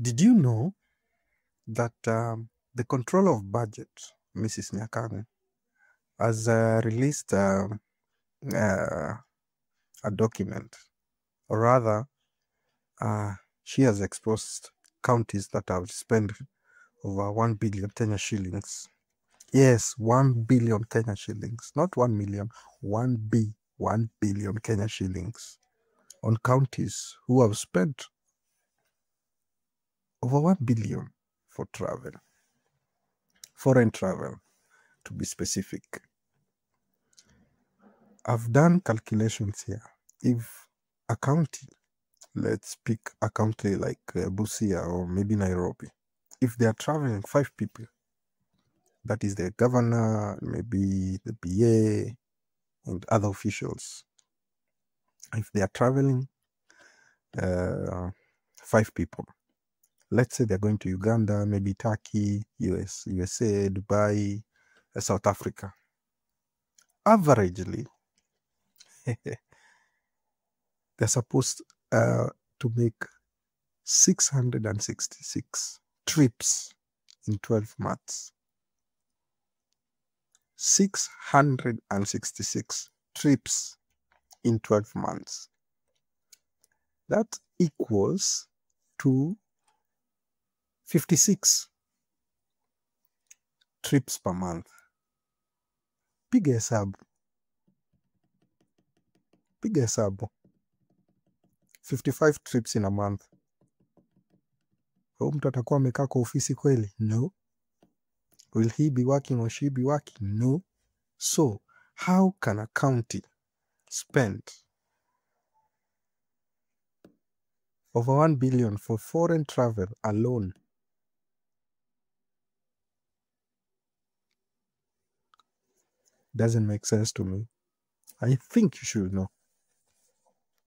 Did you know that the control of budget, Mrs. Nyakang, has released a document, or rather, she has exposed counties that have spent over 1 billion Kenya shillings. Yes, 1 billion Kenya shillings, not 1 million, 1 billion Kenya shillings on counties who have spent over 1 billion for travel, foreign travel to be specific. I've done calculations here. If a county, let's pick a county like Busia or maybe Nairobi, if they are traveling 5 people, that is the governor, maybe the BA, and other officials. If they are traveling 5 people, let's say they're going to Uganda, maybe Turkey, USA, Dubai, South Africa. Averagely, they're supposed to make 666 trips in 12 months. 666 trips in 12 months. That equals to 56 trips per month. Piga hesabu. 55 trips in a month. Huyu mtu atakuwa amekaa kwa ofisi kweli? No. Will he be working or she be working? No. So, how can a county spend over 1 billion for foreign travel alone? Doesn't make sense to me. I think you should know.